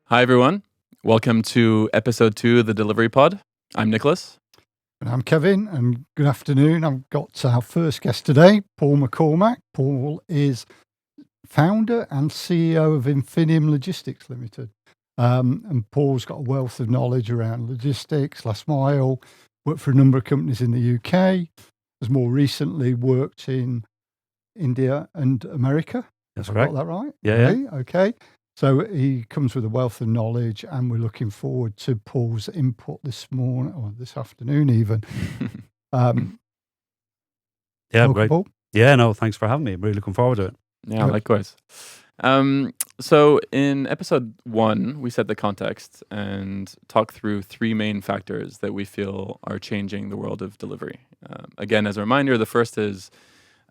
Hi, everyone. Welcome to episode 2 of the Delivery Pod. I'm Nicholas. And I'm Kevin, and good afternoon. I've got our first guest today, Paul McCormack. Paul is founder and CEO of Infinium Logistics Limited. And Paul's got a wealth of knowledge around logistics, last mile, worked for a number of companies in the UK, has more recently worked in India and America. That's Have I correct. got that right? Yeah, Okay, okay. So he comes with a wealth of knowledge, and we're looking forward to Paul's input this morning, or this afternoon even. Yeah, Welcome, great. Paul. Yeah, no, thanks for having me. I'm really looking forward to it. Yeah, Good. likewise. So in episode 1, we set the context and talked through 3 main factors that we feel are changing the world of delivery. Again, as a reminder, the first is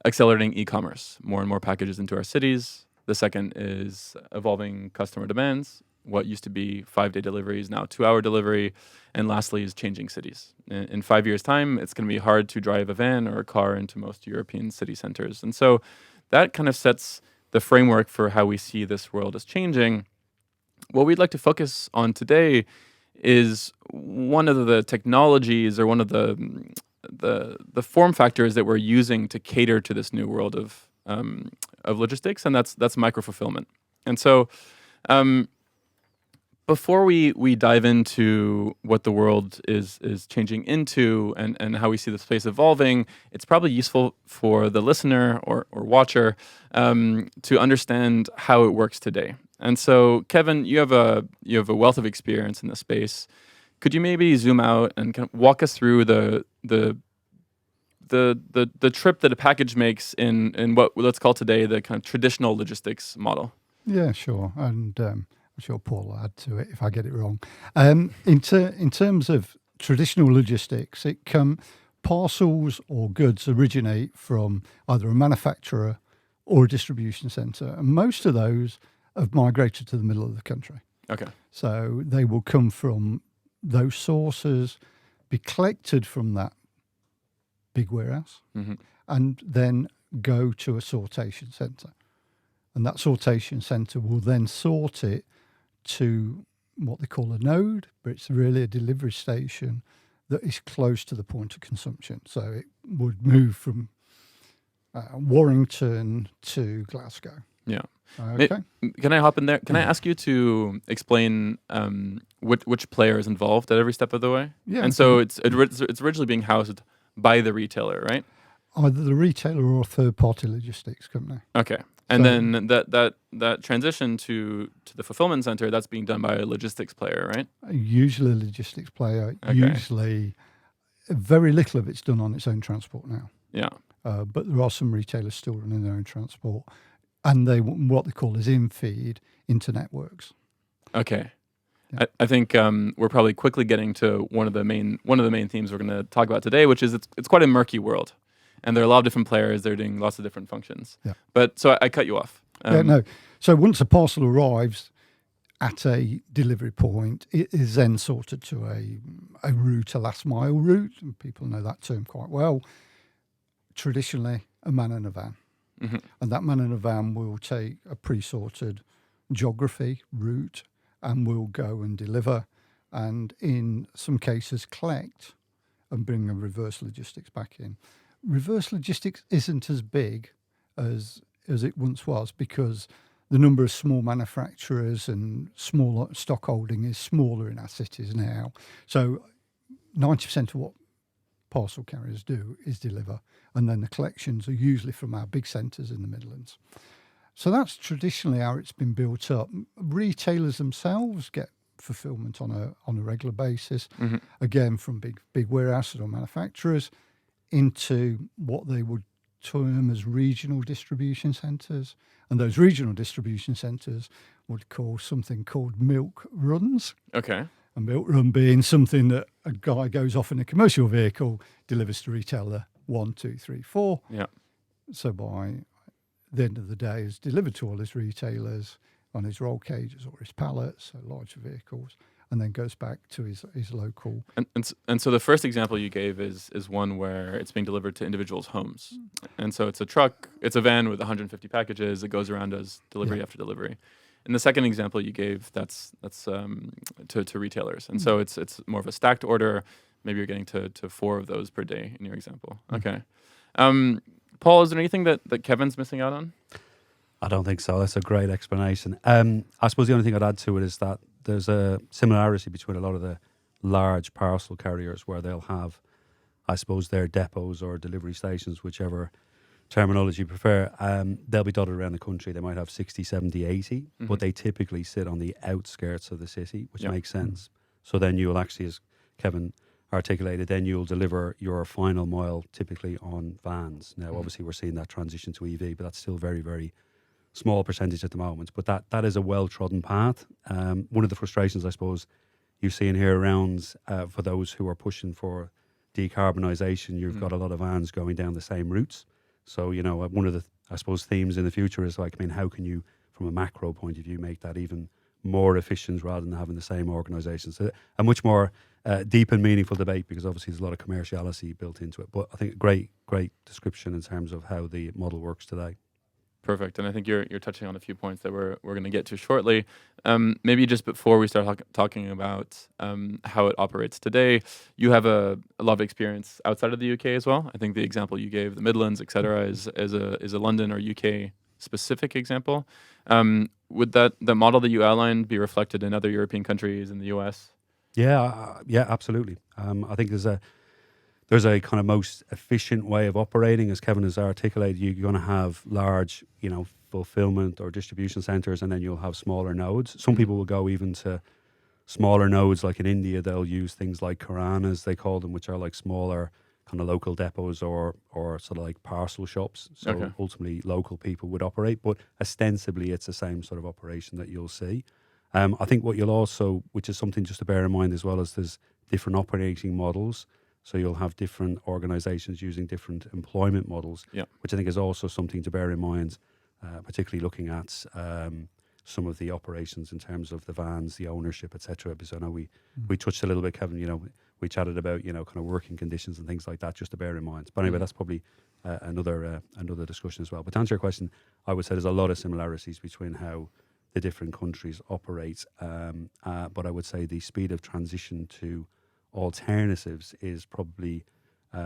accelerating e-commerce, more and more packages into our cities. The second is evolving customer demands. What used to be 5-day delivery is now 2-hour delivery. And lastly is changing cities. In 5 years' time, it's going to be hard to drive a van or a car into most European city centers. And so that kind of sets the framework for how we see this world as changing. What we'd like to focus on today is one of the technologies or one of the form factors that we're using to cater to this new world of logistics, and that's microfulfillment. And so, before we dive into what the world is changing into and how we see the space evolving, it's probably useful for the listener or watcher to understand how it works today. And so, Kevin, you have a wealth of experience in the space. Could you maybe zoom out and kind of walk us through the trip that a package makes in what let's call today the kind of traditional logistics model? Yeah, sure. And I'm sure Paul will add to it if I get it wrong. In terms of traditional logistics, parcels or goods originate from either a manufacturer or a distribution centre. And most of those have migrated to the middle of the country. Okay. So they will come from those sources, be collected from that big warehouse, and then go to a sortation centre. And that sortation centre will then sort it to what they call a node, but it's really a delivery station that is close to the point of consumption. So it would move from Warrington to Glasgow. Yeah. Okay. Can I hop in there? Can I ask you to explain which player is involved at every step of the way? Yeah. And so it's originally being housed by the retailer, right? Either the retailer or a third-party logistics company. Okay. And So- then that transition to the fulfillment center, that's being done by a logistics player, right? Usually a logistics player. Okay. Usually very little of it's done on its own transport now. Yeah. But there are some retailers still running their own transport. And they what they call is in-feed into networks. Okay. Yeah. I think we're probably quickly getting to one of the main themes we're going to talk about today, which is it's quite a murky world, and there are a lot of different players. They're doing lots of different functions. Yeah. But so I cut you off. No. So once a parcel arrives at a delivery point, it is then sorted to a route, a last mile route, and people know that term quite well. Traditionally, a man and a van. Mm-hmm. And that man in a van will take a pre-sorted geography route and will go and deliver, and in some cases collect and bring a reverse logistics back in. Reverse logistics isn't as big as it once was because the number of small manufacturers and smaller stock holding is smaller in our cities now. So 90% of what parcel carriers do is deliver, and then the collections are usually from our big centres in the Midlands. So that's traditionally how it's been built up. Retailers themselves get fulfilment on a regular basis, again from big warehouses or manufacturers into what they would term as regional distribution centres, and those regional distribution centres would call something called milk runs. Okay. A milk run being something that a guy goes off in a commercial vehicle, delivers to retailer 1, 2, 3, 4. Yeah. So by the end of the day, is delivered to all his retailers on his roll cages or his pallets, so larger vehicles, and then goes back to his local. And so the first example you gave is one where it's being delivered to individuals' homes. And so it's a truck, it's a van with 150 packages. It goes around, does delivery after delivery. in the second example you gave, that's to retailers, and so it's more of a stacked order. Maybe you're getting to 4 of those per day in your example. Okay. Paul, is there anything that Kevin's missing out on? I don't think so. That's a great explanation. I suppose the only thing I'd add to it is that there's a similarity between a lot of the large parcel carriers where they'll have, I suppose, their depots or delivery stations, whichever terminology you prefer, they'll be dotted around the country. They might have 60, 70, 80, but they typically sit on the outskirts of the city, which makes sense. So then you'll actually, as Kevin articulated, then you'll deliver your final mile typically on vans. Now, obviously, we're seeing that transition to EV, but that's still very, very small percentage at the moment. But that is a well-trodden path. One of the frustrations, I suppose, you see in here around for those who are pushing for decarbonisation, you've got a lot of vans going down the same routes. So, one of the, I suppose, themes in the future is how can you, from a macro point of view, make that even more efficient rather than having the same organisations? So a much more deep and meaningful debate, because obviously there's a lot of commerciality built into it. But I think a great description in terms of how the model works today. Perfect, and I think you're touching on a few points that we're going to get to shortly. Maybe just before we start talking about how it operates today, you have a lot of experience outside of the UK as well. I think the example you gave, the Midlands, etc., is a London or UK specific example. Would the model that you outlined be reflected in other European countries, in the US? Yeah, absolutely. I think there's a kind of most efficient way of operating, as Kevin has articulated. You're going to have large, fulfillment or distribution centers, and then you'll have smaller nodes. Some people will go even to smaller nodes, like in India, they'll use things like karanas, they call them, which are like smaller kind of local depots or sort of like parcel shops. So ultimately local people would operate, but ostensibly it's the same sort of operation that you'll see. I think what you'll also, which is something just to bear in mind as well, is there's different operating models. So you'll have different organisations using different employment models, which I think is also something to bear in mind, particularly looking at some of the operations in terms of the vans, the ownership, etc. Because I know we touched a little bit, Kevin, we chatted about, kind of working conditions and things like that, just to bear in mind. But anyway, that's probably another discussion as well. But to answer your question, I would say there's a lot of similarities between how the different countries operate. But I would say the speed of transition to alternatives is probably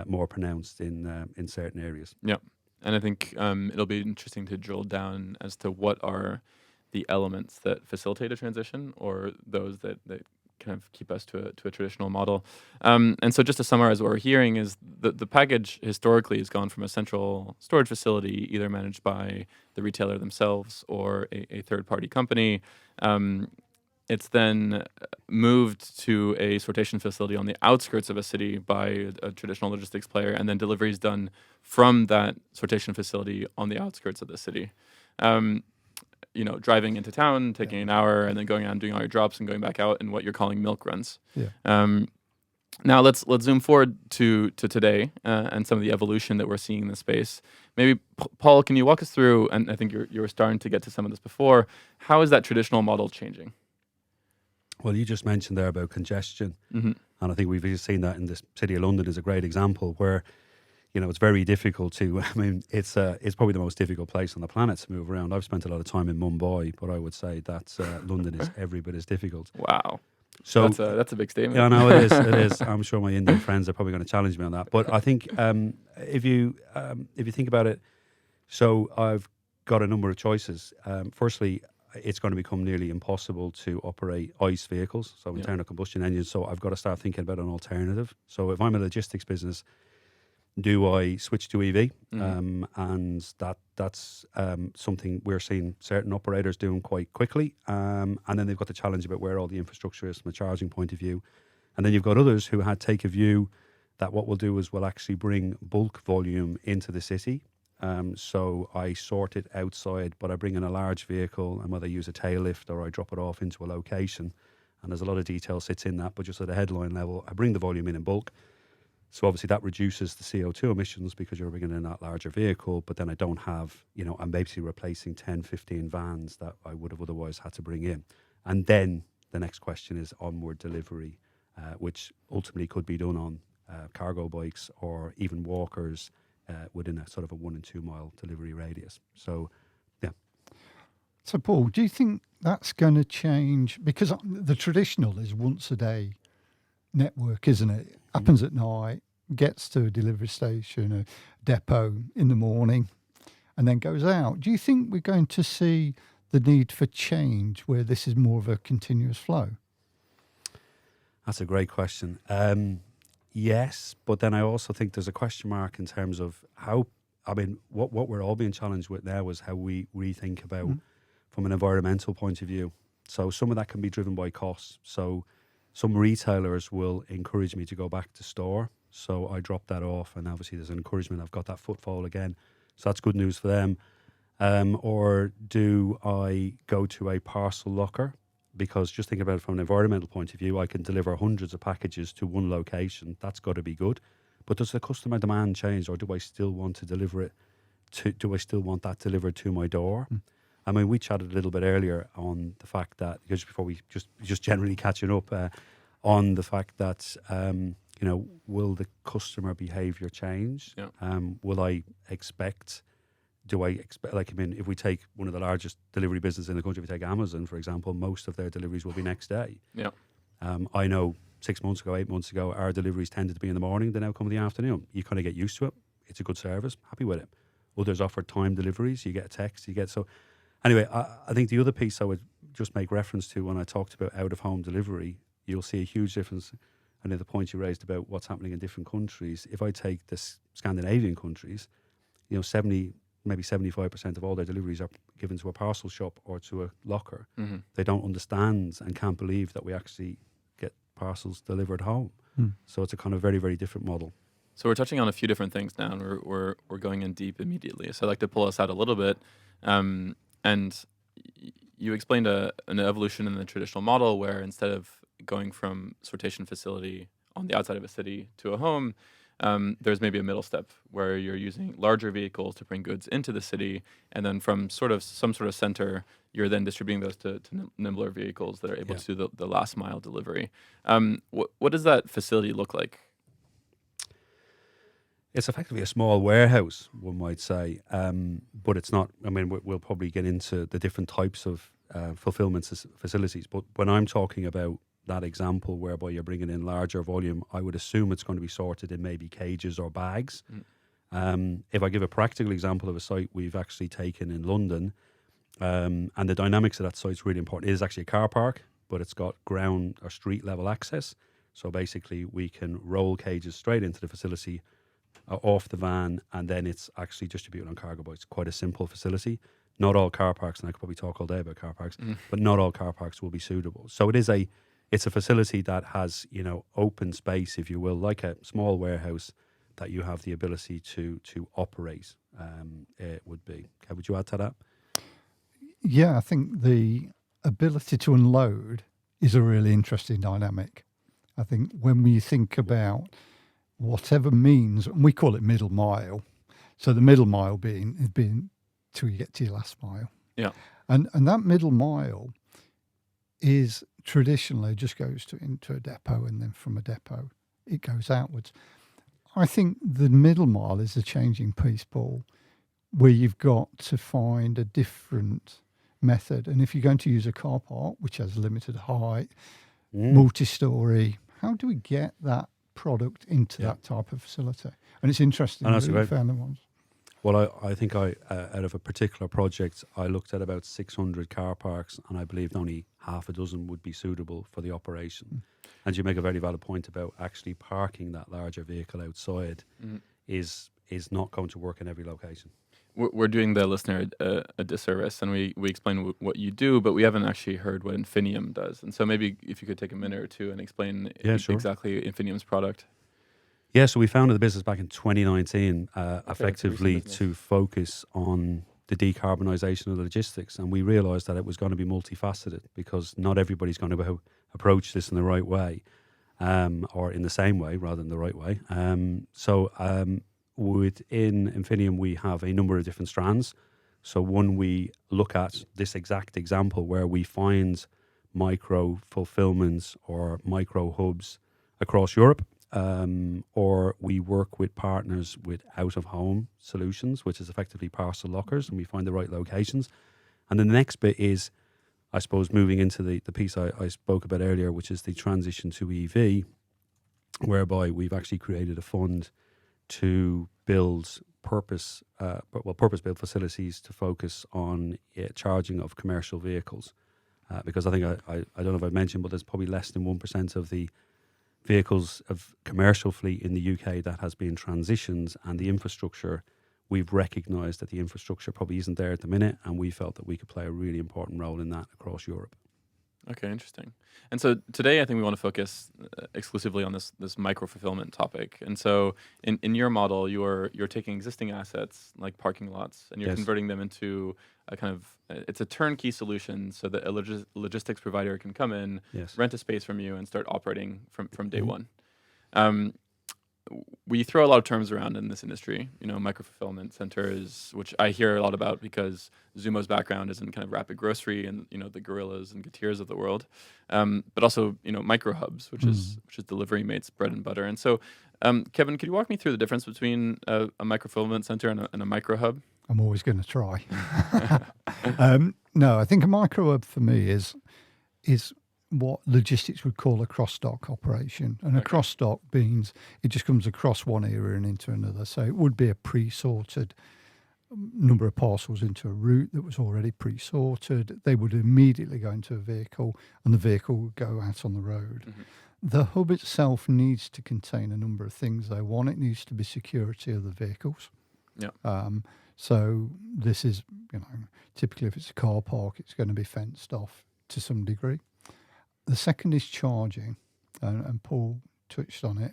more pronounced in certain areas. Yeah, and I think it'll be interesting to drill down as to what are the elements that facilitate a transition, or those that kind of keep us to a traditional model. And so just to summarize, what we're hearing is the package historically has gone from a central storage facility, either managed by the retailer themselves or a third-party company. It's then moved to a sortation facility on the outskirts of a city by a traditional logistics player, and then delivery is done from that sortation facility on the outskirts of the city. Driving into town, taking an hour, and then going out and doing all your drops and going back out in what you're calling milk runs. Yeah. Now let's zoom forward to today and some of the evolution that we're seeing in the space. Maybe Paul, can you walk us through? And I think you were starting to get to some of this before. How is that traditional model changing? Well, you just mentioned there about congestion, and I think we've seen that in the city of London is a great example where, it's very difficult to. I mean, it's probably the most difficult place on the planet to move around. I've spent a lot of time in Mumbai, but I would say that London is every bit as difficult. Wow. So that's a big statement. Yeah, I know it is. It is. I'm sure my Indian friends are probably going to challenge me on that. But I think if you think about it, so I've got a number of choices. Firstly, it's going to become nearly impossible to operate ICE vehicles, so internal combustion engines. So I've got to start thinking about an alternative. So if I'm a logistics business, do I switch to EV? And that's something we're seeing certain operators doing quite quickly. And then they've got the challenge about where all the infrastructure is from a charging point of view. And then you've got others who take a view that what we'll do is we'll actually bring bulk volume into the city. So I sort it outside, but I bring in a large vehicle, and whether I use a tail lift or I drop it off into a location, and there's a lot of detail sits in that, but just at a headline level, I bring the volume in bulk. So obviously that reduces the CO2 emissions because you're bringing in that larger vehicle, but then I don't have, I'm basically replacing 10, 15 vans that I would have otherwise had to bring in. And then the next question is onward delivery, which ultimately could be done on cargo bikes or even walkers, within a sort of a 1 and 2 mile delivery radius. So, yeah. So, Paul, do you think that's going to change? Because the traditional is once a day network, isn't it? Happens at night, gets to a delivery station, a depot in the morning, and then goes out. Do you think we're going to see the need for change where this is more of a continuous flow? That's a great question. Yes, but then I also think there's a question mark in terms of how, I mean, what we're all being challenged with now is how we rethink about from an environmental point of view. So some of that can be driven by costs. So some retailers will encourage me to go back to store. So I drop that off, and obviously there's an encouragement. I've got that footfall again. So that's good news for them. Or do I go to a parcel locker? Because just think about it from an environmental point of view, I can deliver hundreds of packages to one location. That's got to be good. But does the customer demand change, or do I still want to deliver it do I still want that delivered to my door? I mean, we chatted a little bit earlier on the fact that, just before we just generally catching up on the fact that, will the customer behaviour change? Yeah. Will I expect, if we take one of the largest delivery businesses in the country, if we take Amazon, for example, most of their deliveries will be next day. Yeah. I know 6 months ago, 8 months ago, our deliveries tended to be in the morning. They now come in the afternoon. You kind of get used to it. It's a good service. Happy with it. Others offer time deliveries. You get a text. So anyway, I think the other piece I would just make reference to when I talked about out-of-home delivery, you'll see a huge difference. And the point you raised about what's happening in different countries, if I take the Scandinavian countries, 70, maybe 75% of all their deliveries are given to a parcel shop or to a locker. Mm-hmm. They don't understand and can't believe that we actually get parcels delivered home. So it's a kind of very, very different model. So we're touching on a few different things now, and we're going in deep immediately. So I'd like to pull us out a little bit. And you explained an evolution in the traditional model where instead of going from sortation facility on the outside of a city to a home, there's maybe a middle step where you're using larger vehicles to bring goods into the city, and then from some sort of center, you're then distributing those to nimbler vehicles that are able to do the last mile delivery. What does that facility look like? It's effectively a small warehouse, one might say, but it's not. I mean, we'll probably get into the different types of fulfillment facilities, but when I'm talking about that example whereby you're bringing in larger volume, I would assume it's going to be sorted in maybe cages or bags. If I give a practical example of a site we've actually taken in London, and the dynamics of that site is really important. It is actually a car park, but it's got ground or street level access. So basically we can roll cages straight into the facility, off the van, and then it's actually distributed on cargo bikes. Quite a simple facility. Not all car parks, and I could probably talk all day about car parks, but not all car parks will be suitable. So it's a facility that has, open space, if you will, like a small warehouse that you have the ability to operate. It would be. Okay, would you add to that? Yeah, I think the ability to unload is a really interesting dynamic. I think when we think about whatever means, and we call it middle mile, so the middle mile being till you get to your last mile. Yeah. And that middle mile is traditionally just goes into a depot, and then from a depot it goes outwards. I think the middle mile is a changing piece, Paul, where you've got to find a different method. And if you're going to use a car park, which has limited height, multi-story, how do we get that product into that type of facility? And it's interesting. And that's really right. found the ones. Well, I think out of a particular project, I looked at about 600 car parks, and I believed only half a dozen would be suitable for the operation. And you make a very valid point about actually parking that larger vehicle outside is not going to work in every location. We're doing the listener a disservice, and we explain what you do, but we haven't actually heard what Infinium does. And so maybe if you could take a minute or two and explain exactly Infinium's product. Yeah, so we founded the business back in 2019, effectively to focus on the decarbonisation of the logistics. And we realised that it was going to be multifaceted because not everybody's going to approach this in the right way, or in the same way rather than the right way. Within Infinium, we have a number of different strands. So one, we look at this exact example where we find micro fulfillments or micro hubs across Europe. Or we work with partners with out-of-home solutions, which is effectively parcel lockers, and we find the right locations. And then the next bit is I suppose moving into the piece I spoke about earlier, which is the transition to EV, whereby we've actually created a fund to build purpose-built facilities to focus on charging of commercial vehicles. Because I think I don't know if I mentioned, but there's probably less than 1% of the vehicles of commercial fleet in the UK that has been transitioned, and the infrastructure, we've recognised that the infrastructure probably isn't there at the minute, and we felt that we could play a really important role in that across Europe. Okay, interesting. And so today I think we want to focus exclusively on this micro-fulfillment topic. And so in your model, you're taking existing assets like parking lots and you're Yes. converting them into a kind of, it's a turnkey solution so that a logistics provider can come in, Yes. rent a space from you and start operating from day Mhm. one. We throw a lot of terms around in this industry, micro-fulfillment centers, which I hear a lot about because Zumo's background is in kind of rapid grocery and, the Gorillas and Getirs of the world. But also, micro hubs, which is Delivery Mate's bread and butter. And so, Kevin, could you walk me through the difference between a micro-fulfillment center and a micro hub? I'm always going to try. No, I think a micro hub for me is what logistics would call a cross-dock operation. And a Okay. cross-dock means it just comes across one area and into another. So it would be a pre-sorted number of parcels into a route that was already pre-sorted. They would immediately go into a vehicle and the vehicle would go out on the road. Mhm. The hub itself needs to contain a number of things, though. One, it needs to be security of the vehicles. Yeah. So this is, typically if it's a car park, it's going to be fenced off to some degree. The second is charging, and Paul touched on it.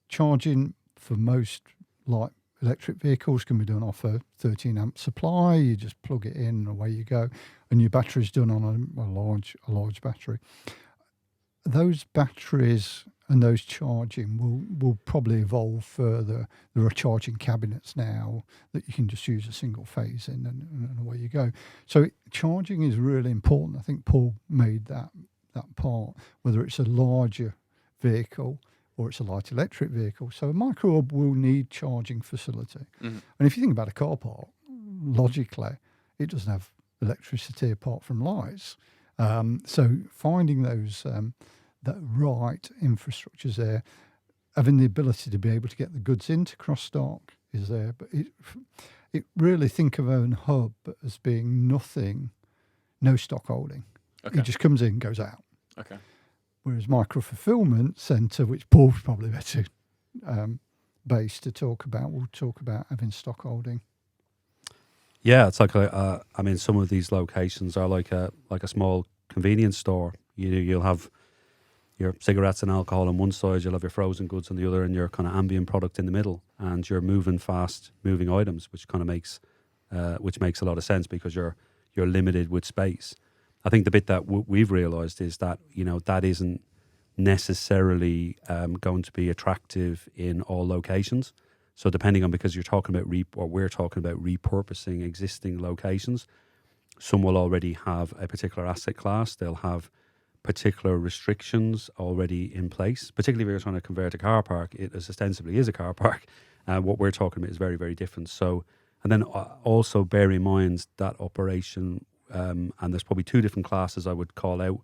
Charging for most light electric vehicles can be done off a 13 amp supply. You just plug it in and away you go, and your battery's done on a large battery. Those batteries and those charging will probably evolve further. There are charging cabinets now that you can just use a single phase in and away you go. So charging is really important. I think Paul made that part, whether it's a larger vehicle or it's a light electric vehicle. So a micro hub will need charging facility. Mhm. And if you think about a car park, logically, it doesn't have electricity apart from lights. So finding those that right infrastructures there, having the ability to be able to get the goods into cross-dock is there. But it really think of a hub as being no stock holding. Okay. It just comes in, goes out. Okay. Whereas micro-fulfillment centre, which Paul's probably better based to talk about, we'll talk about having stock holding. Yeah, it's like some of these locations are like a small convenience store. You'll have your cigarettes and alcohol on one side, you'll have your frozen goods on the other, and your kind of ambient product in the middle, and you're moving fast-moving items, which kind of makes a lot of sense because you're limited with space. I think the bit that we've realised is that that isn't necessarily going to be attractive in all locations. So depending on, because you're talking about we're talking about repurposing existing locations, some will already have a particular asset class. They'll have particular restrictions already in place. Particularly if you're trying to convert a car park, it ostensibly is a car park. What we're talking about is very, very different. So, and then also bear in mind that operation, and there's probably two different classes I would call out: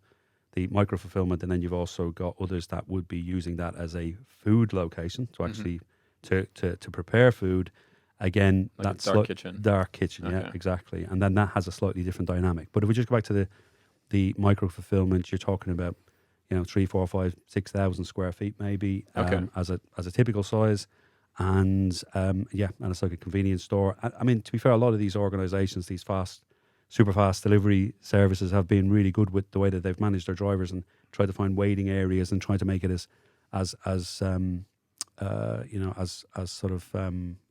the micro-fulfillment, and then you've also got others that would be using that as a food location to actually to prepare food. Again, Like a that's dark kitchen. Dark kitchen, yeah, Okay. exactly. And then that has a slightly different dynamic. But if we just go back to the micro-fulfillment, you're talking about 3, 4, 5, 6,000 square feet maybe as a typical size. And and it's like a convenience store. I mean, to be fair, a lot of these organizations, these super fast delivery services, have been really good with the way that they've managed their drivers and tried to find waiting areas and try to make it as sort of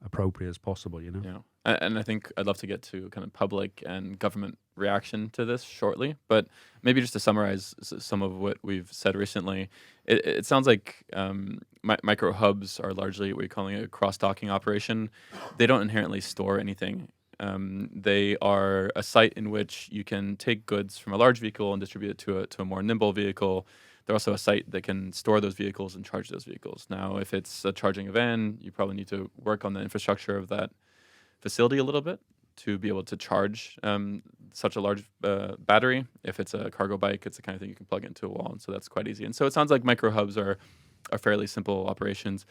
appropriate as possible. Yeah. And I think I'd love to get to kind of public and government reaction to this shortly, but maybe just to summarize some of what we've said recently, it sounds like micro hubs are largely what we're calling a cross-docking operation. They don't inherently store anything. They are a site in which you can take goods from a large vehicle and distribute it to a more nimble vehicle. They're also a site that can store those vehicles and charge those vehicles. Now, if it's charging a van, you probably need to work on the infrastructure of that facility a little bit. to be able to charge such a large battery. If it's a cargo bike, it's the kind of thing you can plug into a wall, and so that's quite easy. And so it sounds like micro hubs are fairly simple operations.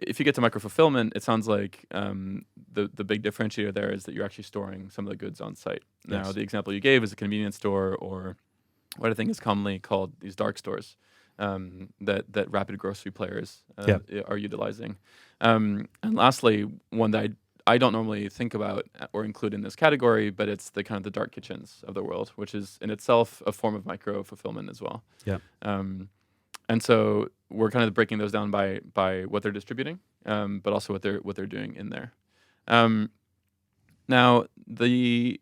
If you get to micro-fulfillment, it sounds like the big differentiator there is that you're actually storing some of the goods on site. Now, Yes. the example you gave is a convenience store, or what I think is commonly called these dark stores that rapid grocery players are utilizing. And lastly, one that I don't normally think about or include in this category, but it's the kind of the dark kitchens of the world, which is in itself a form of micro-fulfillment as well. Yeah. And so we're kind of breaking those down by what they're distributing, but also what they're doing in there. Now the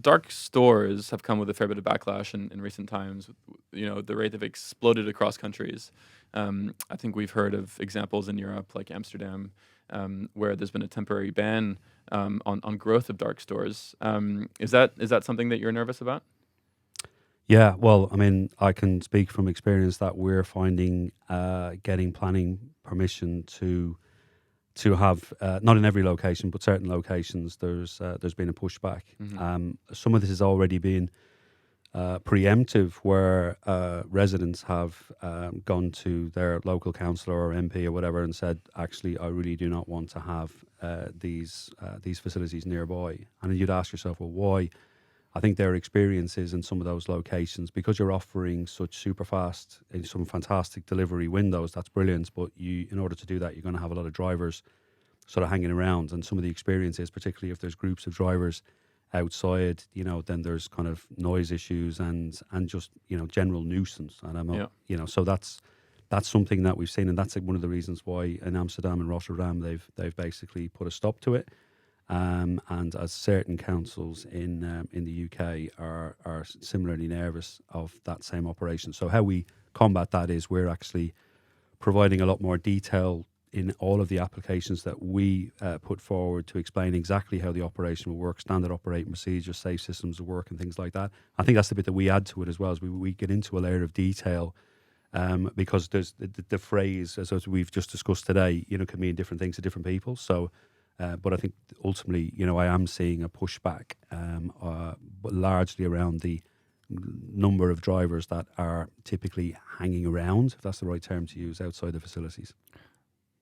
dark stores have come with a fair bit of backlash in recent times. You know, the rate they've exploded across countries. I think we've heard of examples in Europe, like Amsterdam, where there's been a temporary ban on growth of dark stores. Is that something that you're nervous about? Yeah, well, I mean, I can speak from experience that we're finding getting planning permission to have not in every location, but certain locations, there's been a pushback. Some of this has already been preemptive, where residents have gone to their local councillor or MP or whatever and said, actually, I really do not want to have these facilities nearby. And you'd ask yourself, well, why? I think their experience is in some of those locations, because you're offering such super fast, some fantastic delivery windows, that's brilliant. But in order to do that, you're going to have a lot of drivers sort of hanging around. And some of the experiences, particularly if there's groups of drivers outside, then there's kind of noise issues and just, general nuisance. And so that's something that we've seen. And that's one of the reasons why in Amsterdam and Rotterdam, they've basically put a stop to it. And as certain councils in the UK are similarly nervous of that same operation. So how we combat that is we're actually providing a lot more detail in all of the applications that we put forward to explain exactly how the operation will work, standard operating procedures, safe systems of work, and things like that. I think that's the bit that we add to it as well, as we get into a layer of detail, because there's the phrase, as we've just discussed today, can mean different things to different people. So. But I think ultimately, I am seeing a pushback, but largely around the number of drivers that are typically hanging around, if that's the right term to use, outside the facilities.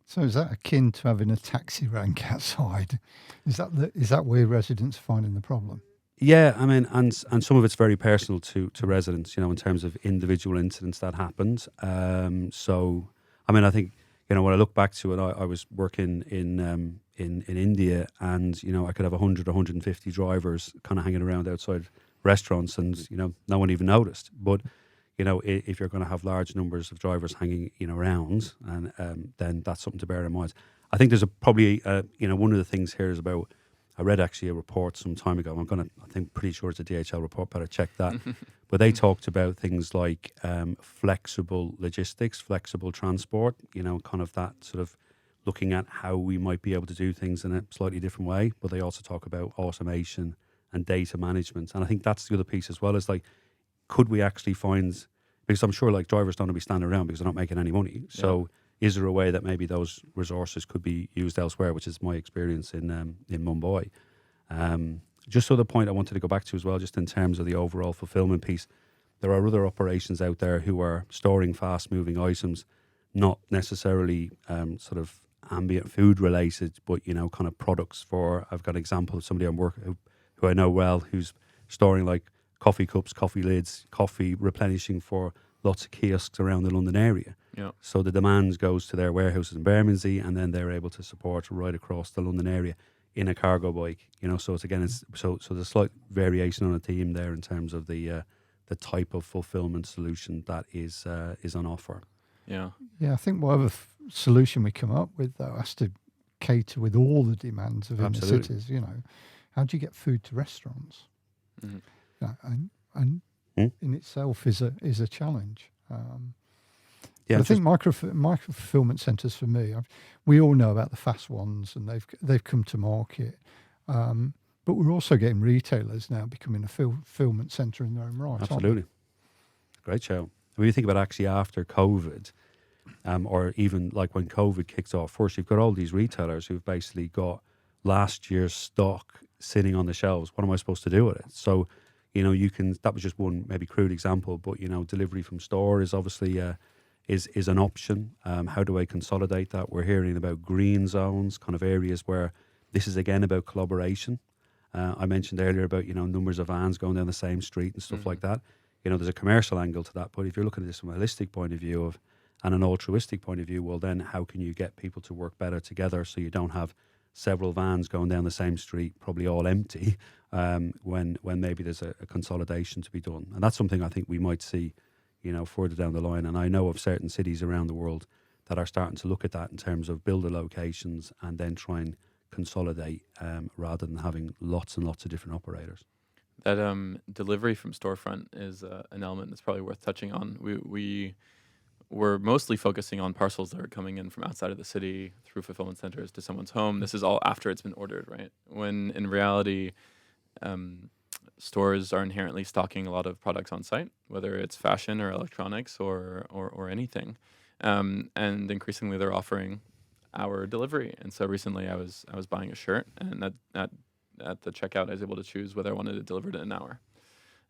So is that akin to having a taxi rank outside? Is that where residents are finding the problem? Yeah, I mean, and some of it's very personal to residents, in terms of individual incidents that happened. So, I mean, I think, when I look back to it, I was working in India, and I could have 100 or 150 drivers kind of hanging around outside restaurants, and no one even noticed. But if you're going to have large numbers of drivers hanging around, and then that's something to bear in mind. I think there's probably one of the things here is about. I read actually a report some time ago. I'm pretty sure it's a DHL report, better check that. But they talked about things like flexible logistics, flexible transport, kind of that sort of looking at how we might be able to do things in a slightly different way. But they also talk about automation and data management. And I think that's the other piece as well, is like, could we actually find, because I'm sure like drivers don't want to be standing around because they're not making any money. So is there a way that maybe those resources could be used elsewhere, which is my experience in Mumbai. Just other point I wanted to go back to as well, just in terms of the overall fulfillment piece, there are other operations out there who are storing fast-moving items, not necessarily sort of ambient food related, but kind of products for. I've got an example of somebody I'm working who I know well, who's storing like coffee cups, coffee lids, coffee replenishing for lots of kiosks around the London area. Yeah. So the demand goes to their warehouses in Bermondsey, and then they're able to support right across the London area in a cargo bike. So it's so there's a slight variation on a theme there in terms of the type of fulfillment solution that is on offer. Yeah, I think whatever solution we come up with, though, has to cater with all the demands of inner cities. How do you get food to restaurants? And in itself is a challenge. I think micro-fulfillment centres for me, we all know about the fast ones, and they've come to market. But we're also getting retailers now becoming a fulfillment centre in their own right. Absolutely. Great show. When you think about actually after COVID, or even like when COVID kicked off, first you've got all these retailers who've basically got last year's stock sitting on the shelves. What am I supposed to do with it? So, that was just one maybe crude example, but, delivery from store is obviously is an option. How do I consolidate that? We're hearing about green zones, kind of areas where this is again about collaboration. I mentioned earlier about, numbers of vans going down the same street and stuff like that. There's a commercial angle to that, but if you're looking at this from a holistic point of view and an altruistic point of view, well, then how can you get people to work better together so you don't have several vans going down the same street, probably all empty, when maybe there's a consolidation to be done. And that's something I think we might see, further down the line. And I know of certain cities around the world that are starting to look at that in terms of builder locations and then try and consolidate rather than having lots and lots of different operators. That delivery from storefront is an element that's probably worth touching on. We're mostly focusing on parcels that are coming in from outside of the city through fulfillment centers to someone's home. This is all after it's been ordered, right? When in reality, stores are inherently stocking a lot of products on site, whether it's fashion or electronics or anything. And increasingly they're offering hour delivery. And so recently I was buying a shirt, and at the checkout I was able to choose whether I wanted it delivered in an hour.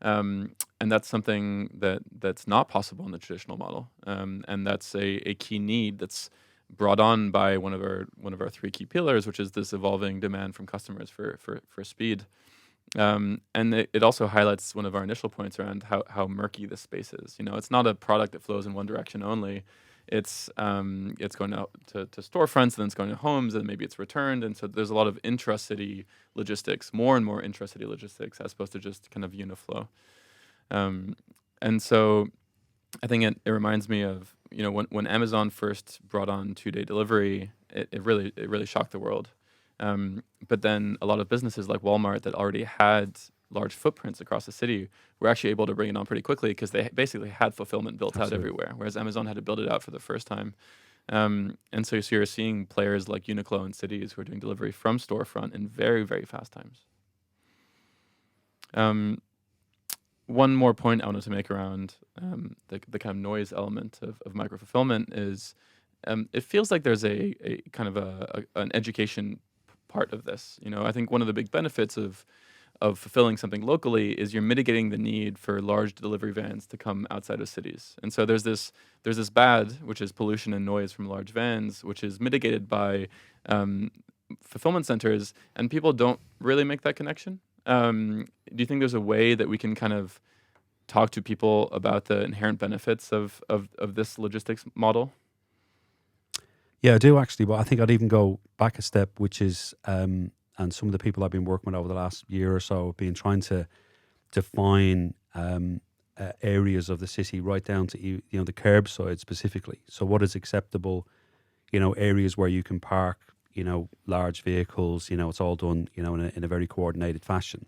And that's something that's not possible in the traditional model. And that's a key need that's brought on by one of our three key pillars, which is this evolving demand from customers for speed. And it also highlights one of our initial points around how murky this space is. It's not a product that flows in one direction only. It's going out to storefronts, and then it's going to homes, and maybe it's returned. And so there's a lot of intra-city logistics, more and more intra-city logistics, as opposed to just kind of uniflow. And so I think it reminds me of, when Amazon first brought on 2-day delivery, it really shocked the world. But then a lot of businesses like Walmart that already had large footprints across the city were actually able to bring it on pretty quickly because they basically had fulfillment built out everywhere, whereas Amazon had to build it out for the first time. And so you're seeing players like Uniqlo in cities who are doing delivery from storefront in very, very fast times. One more point I wanted to make around the kind of noise element of microfulfillment is it feels like there's a kind of an education part of this. I think one of the big benefits of fulfilling something locally is you're mitigating the need for large delivery vans to come outside of cities. And so there's this bad, which is pollution and noise from large vans, which is mitigated by fulfillment centers, and people don't really make that connection. Do you think there's a way that we can kind of talk to people about the inherent benefits of this logistics model? Yeah, I do actually, but I think I'd even go back a step, which is, and some of the people I've been working with over the last year or so have been trying to define areas of the city right down to the curbside specifically. So what is acceptable, areas where you can park, large vehicles, it's all done, in a very coordinated fashion.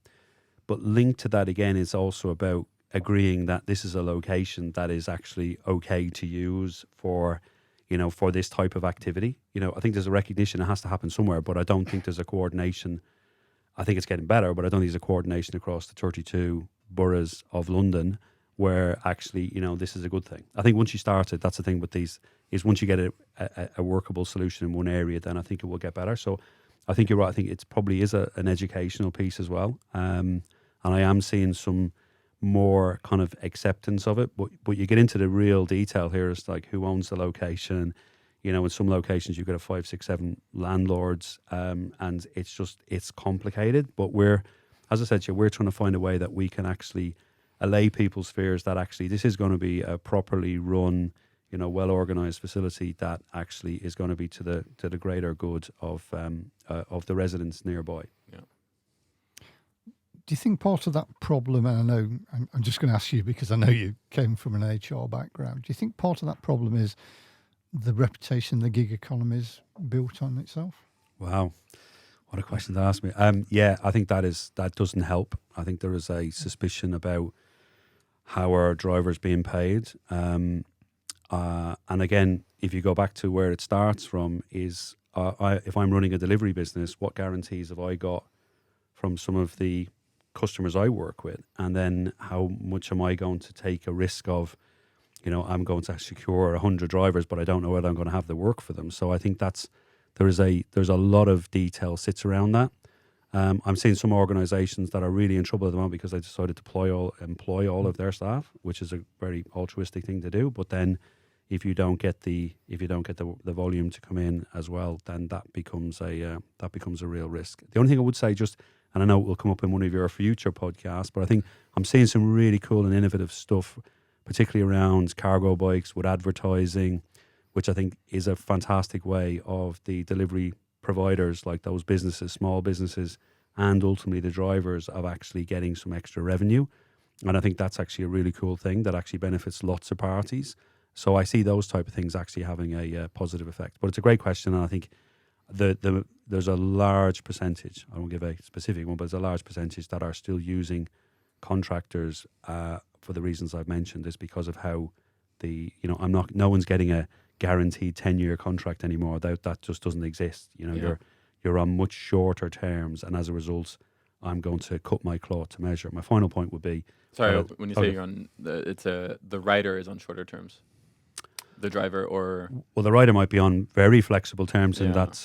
But linked to that again is also about agreeing that this is a location that is actually okay to use for this type of activity. I think there's a recognition it has to happen somewhere, but I don't think there's a coordination. I think it's getting better, but I don't think there's a coordination across the 32 boroughs of London where actually, this is a good thing. I think once you start it, that's the thing with these, is once you get a workable solution in one area, then I think it will get better. So I think you're right. I think it probably is an educational piece as well. And I am seeing some more kind of acceptance of it, but you get into the real detail here. It's like who owns the location. In some locations you've got 5, 6, 7 landlords, and it's complicated. But as I said to you, we're trying to find a way that we can actually allay people's fears that actually this is going to be a properly run, well organized facility that actually is going to be to the greater good of the residents nearby. Yeah. Do you think part of that problem, and I know I'm just going to ask you because I know you came from an HR background, do you think part of that problem is the reputation the gig economy's built on itself? Wow. What a question to ask me. Yeah, I think that doesn't help. I think there is a suspicion about how our drivers being paid. And again, if you go back to where it starts from is if I'm running a delivery business, what guarantees have I got from some of the customers I work with? And then how much am I going to take a risk of, I'm going to secure 100 drivers, but I don't know whether I'm going to have the work for them. So I think that's there's a lot of detail sits around that. I'm seeing some organisations that are really in trouble at the moment because they decided to employ all of their staff, which is a very altruistic thing to do. But then, if you don't get the volume to come in as well, then that becomes a real risk. The only thing I would say, just, and I know it will come up in one of your future podcasts, but I think I'm seeing some really cool and innovative stuff, particularly around cargo bikes with advertising, which I think is a fantastic way of the delivery providers, like those businesses, small businesses, and ultimately the drivers, of actually getting some extra revenue. And I think that's actually a really cool thing that actually benefits lots of parties. So I see those type of things actually having a positive effect. But it's a great question, and I think there's a large percentage, I won't give a specific one, but there's a large percentage that are still using contractors for the reasons I've mentioned. Is because of how no one's getting a guaranteed 10-year contract anymore. That just doesn't exist. You're on much shorter terms, and as a result, I'm going to cut my cloth to measure. My final point would be, sorry, when you say you're on the rider is on shorter terms, the driver, or well, the rider might be on very flexible terms in that,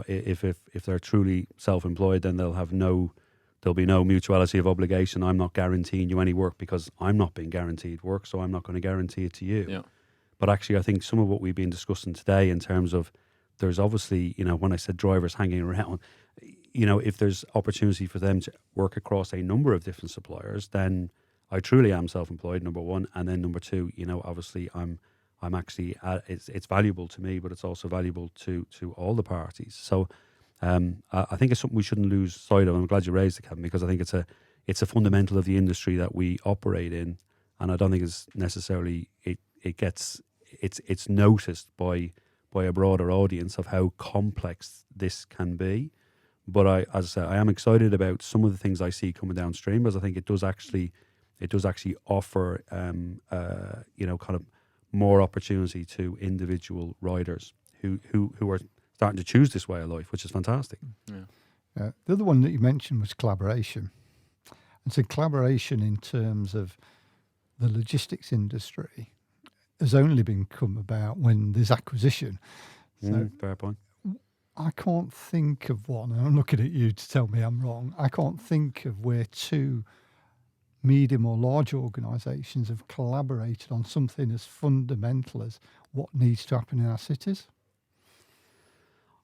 if they're truly self-employed, then there'll be no mutuality of obligation. I'm not guaranteeing you any work because I'm not being guaranteed work, so I'm not going to guarantee it to you. Yeah. But actually, I think some of what we've been discussing today, in terms of, there's obviously, when I said drivers hanging around, if there's opportunity for them to work across a number of different suppliers, then I truly am self-employed, number one, and then number two, obviously I'm actually it's valuable to me, but it's also valuable to all the parties. So I think it's something we shouldn't lose sight of. I'm glad you raised it, Kevin, because I think it's a fundamental of the industry that we operate in, and I don't think it's necessarily it's noticed by a broader audience of how complex this can be. But as I said, I am excited about some of the things I see coming downstream, because I think it does actually offer kind of more opportunity to individual riders who are starting to choose this way of life, which is fantastic. Yeah. The other one that you mentioned was collaboration. And so collaboration in terms of the logistics industry has only been come about when there's acquisition. So fair point. I can't think of one, and I'm looking at you to tell me I'm wrong. I can't think of where two medium or large organisations have collaborated on something as fundamental as what needs to happen in our cities.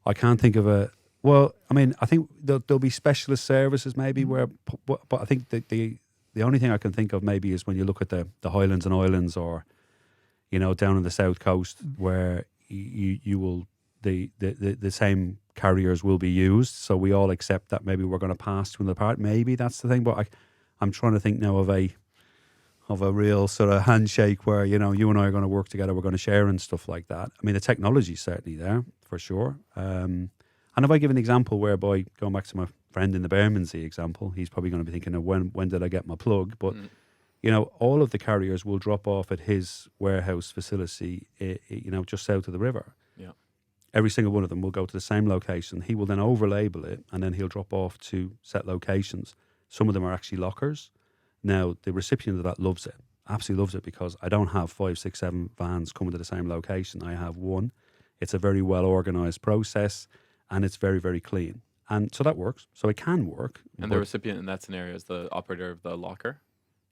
I can't think of a. Well, I mean, I think there'll be specialist services maybe where, but I think the only thing I can think of maybe is when you look at the Highlands and Islands, or down on the south coast, where you will the same carriers will be used. So we all accept that maybe we're going to pass to another part. Maybe that's the thing. But I'm trying to think now of a real sort of handshake where you and I are going to work together. We're going to share and stuff like that. I mean, the technology's certainly there for sure. And if I give an example whereby, going back to my friend in the Bermondsey example, he's probably going to be thinking of when did I get my plug? But all of the carriers will drop off at his warehouse facility, just south of the river. Yeah. Every single one of them will go to the same location. He will then overlabel it, and then he'll drop off to set locations. Some of them are actually lockers. Now, the recipient of that loves it, absolutely loves it, because I don't have 5, 6, 7 vans coming to the same location. I have one. It's a very well organised process, and it's very, very clean. And so that works. So it can work. And the recipient in that scenario is the operator of the locker?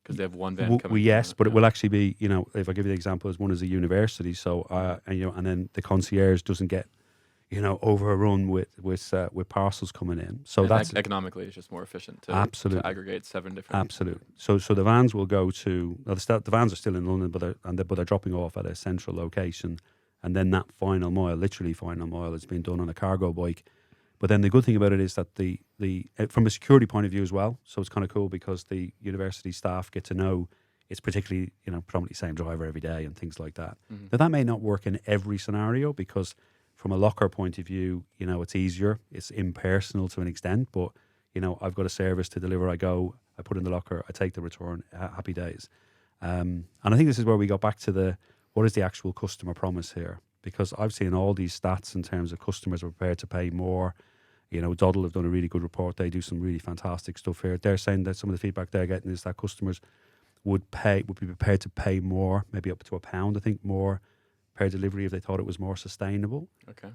Because they have one van coming. Well, yes, but it will actually be, if I give you the example, as one is a university, so and then the concierge doesn't get, overrun with parcels coming in. So and that's economically, it's just more efficient to aggregate 7 different. Absolutely. So the vans will go to the vans are still in London, but they're dropping off at a central location, and then that final mile, literally final mile, is being done on a cargo bike. But then the good thing about it is that the from a security point of view as well, so it's kind of cool because the university staff get to know it's particularly, predominantly the same driver every day and things like that. Mm-hmm. Now, that may not work in every scenario, because from a locker point of view, it's easier, it's impersonal to an extent, but, I've got a service to deliver, I go, I put in the locker, I take the return, happy days. And I think this is where we go back to what is the actual customer promise here? Because I've seen all these stats in terms of customers are prepared to pay more. Doddle have done a really good report. They do some really fantastic stuff here. They're saying that some of the feedback they're getting is that customers would be prepared to pay more, maybe up to £1, I think, more per delivery if they thought it was more sustainable. Okay.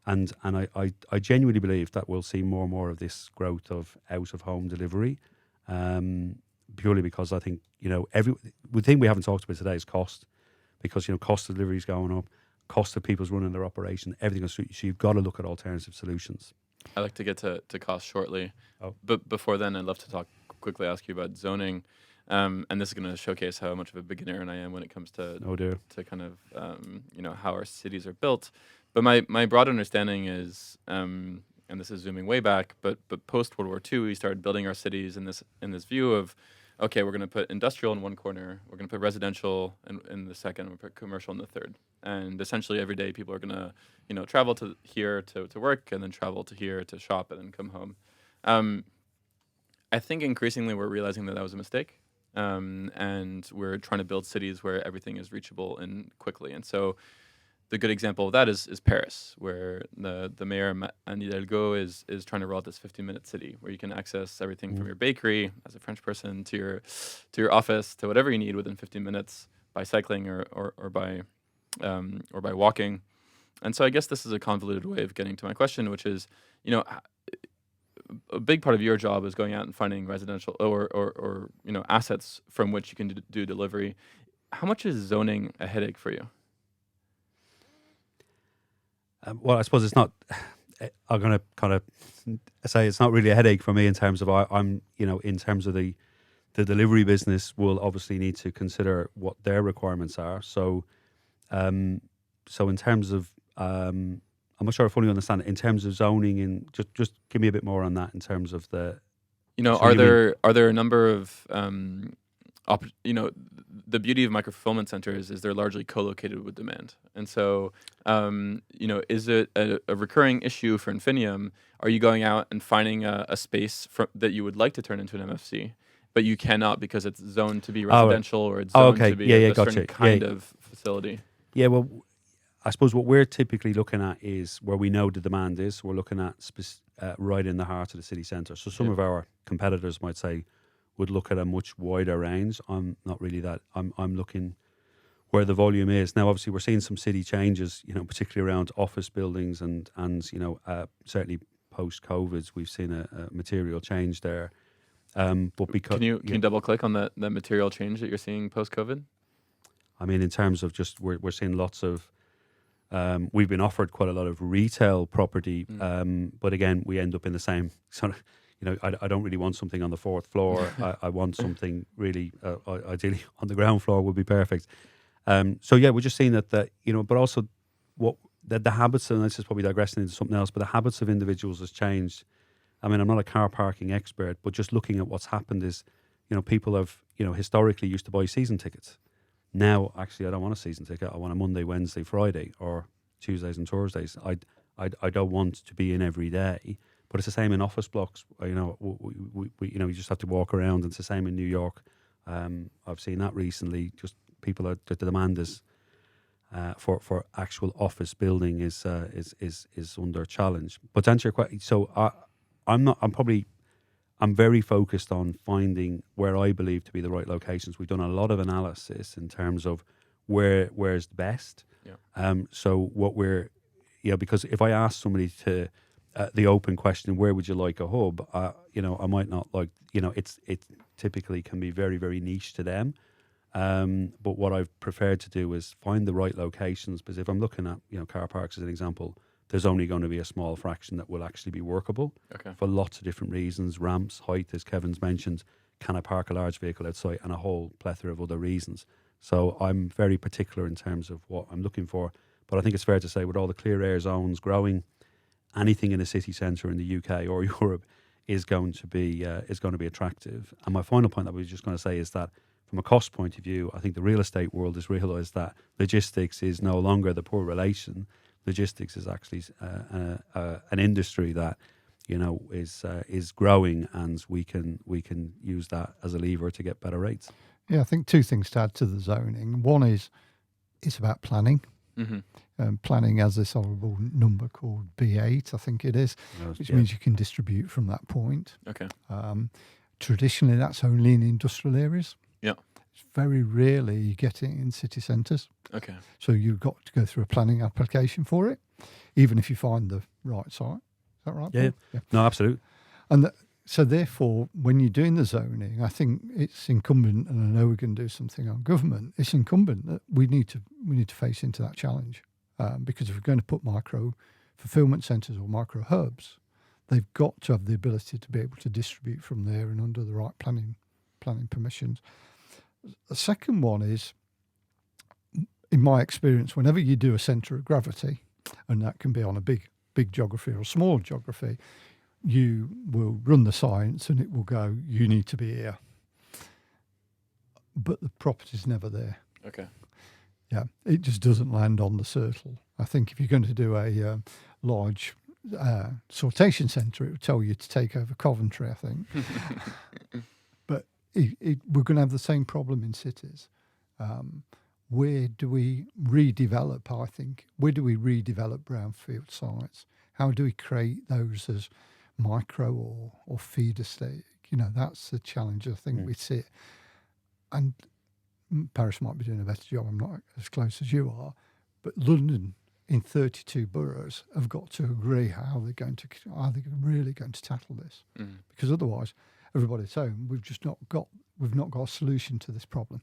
And I genuinely believe that we'll see more and more of this growth of out of home delivery, purely because I think the thing we haven't talked about today is cost, because cost of delivery is going up, cost of people's running their operation, everything else. So you've got to look at alternative solutions. I'd like to get to cost shortly, Oh. but before then, I'd love to quickly ask you about zoning, and this is going to showcase how much of a beginner I am when it comes to to kind of how our cities are built. But my broad understanding is, and this is zooming way back, but post World War II, we started building our cities in this view of, okay, we're going to put industrial in one corner, we're going to put residential in the second, we'll put commercial in the third. And essentially every day people are going to, travel to here to work, and then travel to here to shop, and then come home. I think increasingly we're realizing that was a mistake. And we're trying to build cities where everything is reachable and quickly. And so the good example of that is Paris, where the mayor, Anne Hidalgo, is trying to roll out this 15-minute city where you can access everything from your bakery as a French person to your office, to whatever you need within 15 minutes by cycling or by walking. And so I guess this is a convoluted way of getting to my question, which is, a big part of your job is going out and finding residential or assets from which you can do delivery. How much is zoning a headache for you? Well, I suppose it's not. I'm going to kind of say it's not really a headache for me in terms of I'm in terms of the delivery business will obviously need to consider what their requirements are. So in terms of I'm not sure I fully understand it. In terms of zoning, and just give me a bit more on that in terms of the. Are there a number of the beauty of microfulfillment centers is they're largely co-located with demand, and so is it a recurring issue for Infinium? Are you going out and finding a space that you would like to turn into an MFC, but you cannot because it's zoned to be residential or it's zoned to be a certain kind of facility? Yeah, well, I suppose what we're typically looking at is where we know the demand is. We're looking at right in the heart of the city centre. So some of our competitors might say would look at a much wider range. I'm not really that. I'm looking where the volume is. Now, obviously, we're seeing some city changes, particularly around office buildings and certainly post-COVID, we've seen a material change there. But because can you double click on that material change that you're seeing post-COVID? I mean, in terms of just we're seeing lots of. We've been offered quite a lot of retail property, but again, we end up in the same sort of. I don't really want something on the fourth floor. I want something really, ideally on the ground floor would be perfect. So yeah, we're just seeing that but also what the habits, and this is probably digressing into something else, but the habits of individuals has changed. I mean, I'm not a car parking expert, but just looking at what's happened is, people have, historically used to buy season tickets. Now, actually, I don't want a season ticket. I want a Monday, Wednesday, Friday, or Tuesdays and Thursdays. I don't want to be in every day. But it's the same in office blocks. We you just have to walk around. It's the same in New York. I've seen that recently. Just the demand is for actual office building is under challenge. But to answer your question, so I'm very focused on finding where I believe to be the right locations. We've done a lot of analysis in terms of where's the best. Yeah. So what we're, because if I ask somebody to the open question, where would you like a hub? I might not like, it typically can be very, very niche to them. But what I've preferred to do is find the right locations, because if I'm looking at, car parks as an example, there's only going to be a small fraction that will actually be workable for lots of different reasons. Ramps, height, as Kevin's mentioned, can I park a large vehicle outside, and a whole plethora of other reasons. So I'm very particular in terms of what I'm looking for. But I think it's fair to say with all the clear air zones growing, anything in a city centre in the UK or Europe is going to be attractive. And my final point that I was just going to say is that from a cost point of view, I think the real estate world has realised that logistics is no longer the poor relation. Logistics is actually an industry that is growing, and we can use that as a lever to get better rates. Yeah, I think two things to add to the zoning. One is it's about planning. Mm-hmm. Planning has this horrible number called B8, I think it is, which means you can distribute from that point. Okay. Traditionally, that's only in industrial areas. Yeah. Very rarely you get it in city centres. Okay. So you've got to go through a planning application for it, even if you find the right site. Is that right, Yeah. Paul? No, absolutely. And so therefore, when you're doing the zoning, I think it's incumbent, and I know we're going to do something on government, it's incumbent that we need to face into that challenge. Because if we're going to put micro fulfillment centres or micro hubs, they've got to have the ability to be able to distribute from there and under the right planning permissions. The second one is, in my experience, whenever you do a centre of gravity, and that can be on a big geography or small geography, you will run the science and it will go, you need to be here. But the property's never there. Okay. Yeah, it just doesn't land on the circle. I think if you're going to do a large sortation centre, it would tell you to take over Coventry, I think. But we're going to have the same problem in cities. Where do we redevelop, I think? Where do we redevelop brownfield sites? How do we create those as micro or feeder state? That's the challenge I think we sit. And Paris might be doing a better job. I'm not as close as you are. But London, in 32 boroughs, have got to agree how are they really going to tackle this? Because otherwise, everybody's home. We've not got a solution to this problem.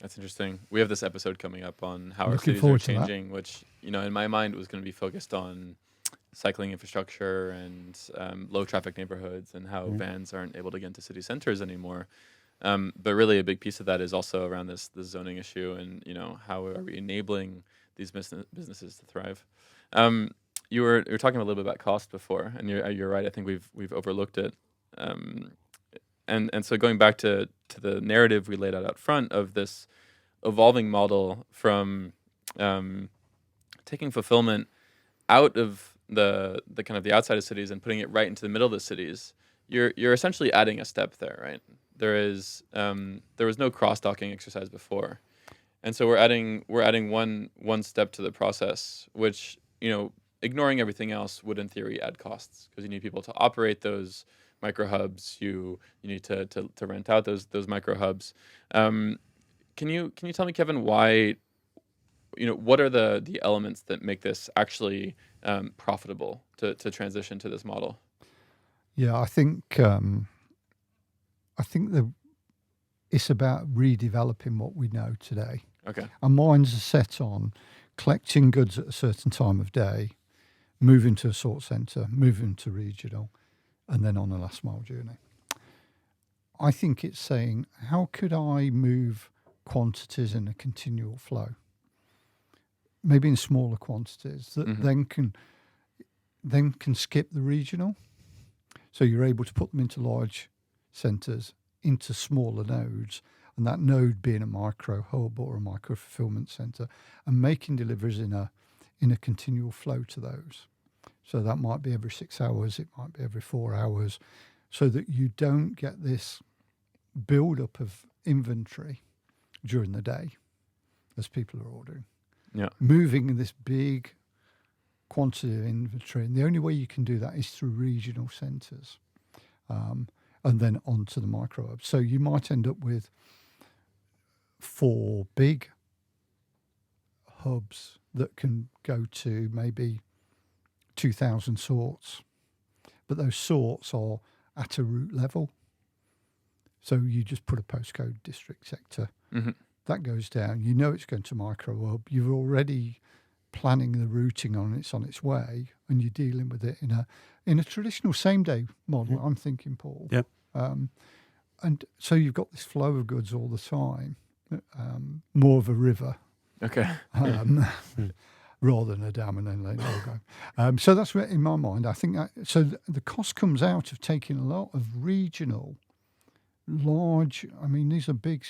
That's interesting. We have this episode coming up on how our Looking cities are forward to that. changing, which, in my mind was going to be focused on cycling infrastructure and low traffic neighborhoods and how vans aren't able to get into city centers anymore. But really a big piece of that is also around this zoning issue and, how are we enabling these businesses to thrive? You were talking a little bit about cost before, and you're right. I think we've overlooked it. And so going back to the narrative we laid out front of this evolving model from taking fulfillment out of the kind of the outside of cities and putting it right into the middle of the cities, you're essentially adding a step there, right? There was no cross-docking exercise before, and so we're adding one step to the process, which ignoring everything else would in theory add costs because you need people to operate those micro hubs. You need to rent out those micro hubs. Can you tell me, Kevin, why? What are the elements that make this actually profitable to transition to this model? Yeah, I think it's about redeveloping what we know today. Okay. Our minds are set on collecting goods at a certain time of day, moving to a sort centre, moving to regional, and then on a last mile journey. I think it's saying, how could I move quantities in a continual flow? Maybe in smaller quantities that then can skip the regional. So you're able to put them into large centres, into smaller nodes, and that node being a micro hub or a micro fulfillment centre, and making deliveries in a continual flow to those. So that might be every 6 hours, it might be every 4 hours, so that you don't get this build-up of inventory during the day as people are ordering. Yeah. Moving this big quantity of inventory, and the only way you can do that is through regional centres, and then onto the micro hubs. So you might end up with 4 big hubs that can go to maybe 2,000 sorts, but those sorts are at a route level. So you just put a postcode, district, sector. That goes down. It's going to micro hub. You're already planning the routing it's on its way, and you're dealing with it in a traditional same day model. I'm thinking, Paul. Yeah. And so you've got this flow of goods all the time, more of a river. Okay. Rather than a dam and then letting it all go. So that's where, in my mind, I think the cost comes out of taking a lot of regional, large, these are big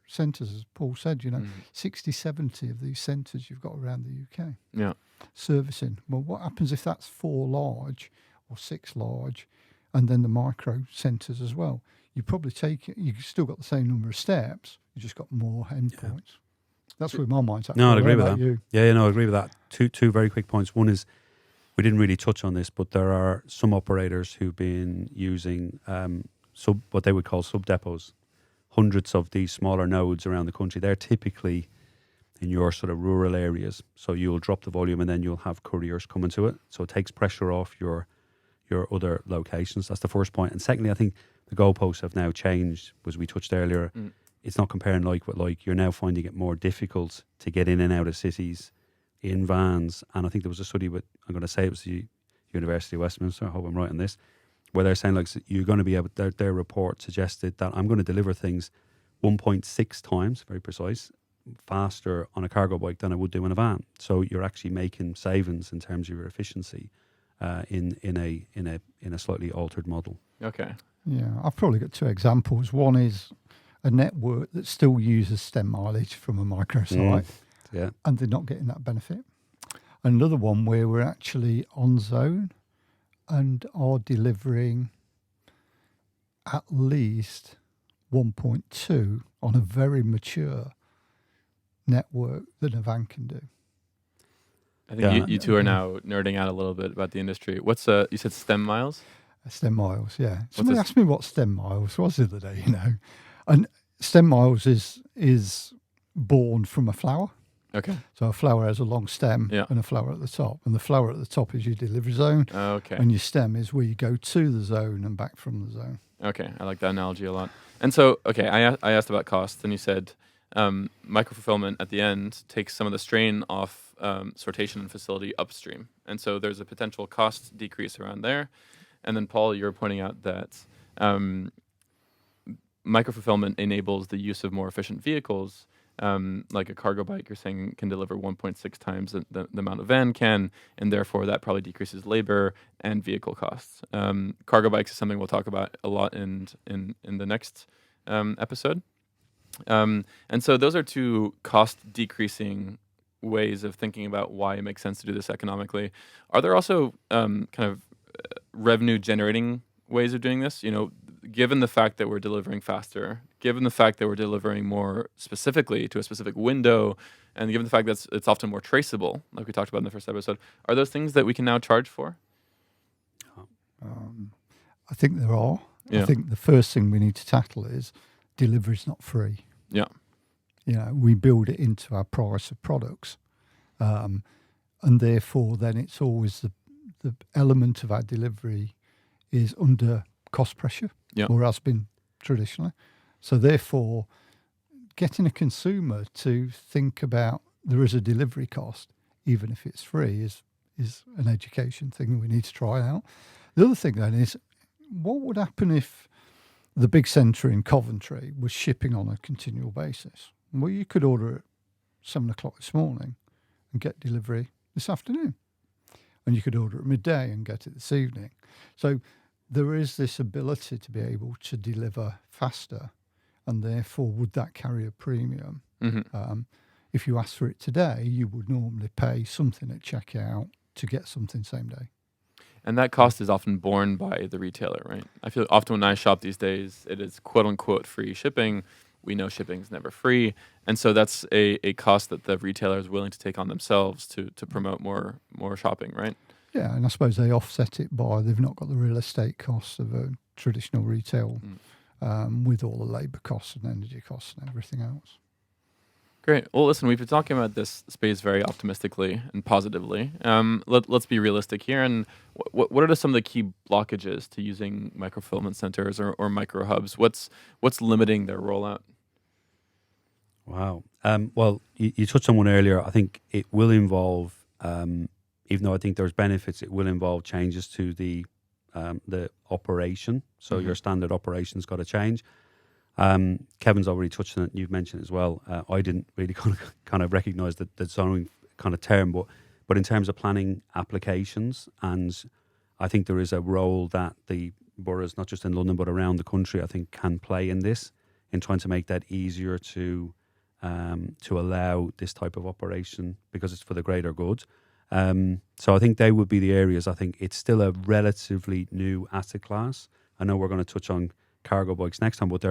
centres, as Paul said, 60, 70 of these centres you've got around the UK. Yeah. Servicing. Well, what happens if that's 4 large or 6 large, and then the micro centres as well? You probably you've still got the same number of steps, you just got more endpoints. That's where my mind's at. No, I'd agree with that. You? Yeah, I agree with that. Two very quick points. One is, we didn't really touch on this, but there are some operators who've been using what they would call sub-depots, hundreds of these smaller nodes around the country. They're typically in your sort of rural areas. So you'll drop the volume and then you'll have couriers coming to it. So it takes pressure off your other locations. That's the first point. And secondly, I think the goalposts have now changed, as we touched earlier. It's not comparing like with like. You're now finding it more difficult to get in and out of cities in vans. And I think there was a study with, I'm going to say it was the University of Westminster, I hope I'm right on this, where they're saying like you're going to be able, their report suggested that I'm going to deliver things 1.6 times, very precise, faster on a cargo bike than I would do in a van. So you're actually making savings in terms of your efficiency in a slightly altered model. Okay. Yeah, I've probably got two examples. One is a network that still uses stem mileage from a microsite, Yeah. and they're not getting that benefit. Another one where we're actually on zone and are delivering at least 1.2 on a very mature network than a van can do. I think you two are now nerding out a little bit about the industry. What's you said stem miles? Stem miles, yeah. What's Somebody this? asked me what stem miles was the other day, And stem miles is born from a flower. Okay. So a flower has a long stem and a flower at the top. And the flower at the top is your delivery zone. Okay. And your stem is where you go to the zone and back from the zone. Okay, I like that analogy a lot. And so, okay, I asked about costs, and you said microfulfillment at the end takes some of the strain off sortation and facility upstream. And so there's a potential cost decrease around there. And then, Paul, you're pointing out that microfulfillment enables the use of more efficient vehicles. Like a cargo bike, you're saying can deliver 1.6 times the amount a van can, and therefore that probably decreases labor and vehicle costs. Cargo bikes is something we'll talk about a lot in the next episode. And so those are two cost decreasing ways of thinking about why it makes sense to do this economically. Are there also kind of revenue generating ways of doing this? You know, given the fact that we're delivering faster, given the fact that we're delivering more specifically to a specific window, and given the fact that it's often more traceable, like we talked about in the first episode, are those things that we can now charge for? I think there are. Yeah. I think the first thing we need to tackle is delivery's not free. Yeah. You know, we build it into our price of products. And therefore, then it's always the element of our delivery is under cost pressure, or has been traditionally. So therefore, getting a consumer to think about there is a delivery cost, even if it's free, is an education thing we need to try out. The other thing then is, what would happen if the big centre in Coventry was shipping on a continual basis? Well, you could order at 7 o'clock this morning and get delivery this afternoon. And you could order at midday and get it this evening. So there is this ability to be able to deliver faster, and therefore would that carry a premium? Mm-hmm. If you ask for it today, you would normally pay something at checkout to get something same day. And that cost is often borne by the retailer, right? I feel often when I shop these days, it is quote unquote free shipping. We know shipping's never free. And so that's a cost that the retailer is willing to take on themselves to promote more shopping, right? Yeah, and I suppose they offset it by they've not got the real estate costs of a traditional retail with all the labour costs and energy costs and everything else. Great. Well, listen, we've been talking about this space very optimistically and positively. Let's be realistic here. And what are some of the key blockages to using microfulfillment centers or micro hubs? What's limiting their rollout? Wow. Well, you touched on one earlier. I think it will involve, even though I think there's benefits, it will involve changes to the operation. So your standard operation's got to change. Kevin's already touched on it. You've mentioned it as well. I didn't really kind of recognise the zoning kind of term, but in terms of planning applications, and I think there is a role that the boroughs, not just in London but around the country, I think can play in this, in trying to make that easier to allow this type of operation because it's for the greater good. So I think they would be the areas. I think it's still a relatively new asset class. I know we're going to touch on cargo bikes next time, but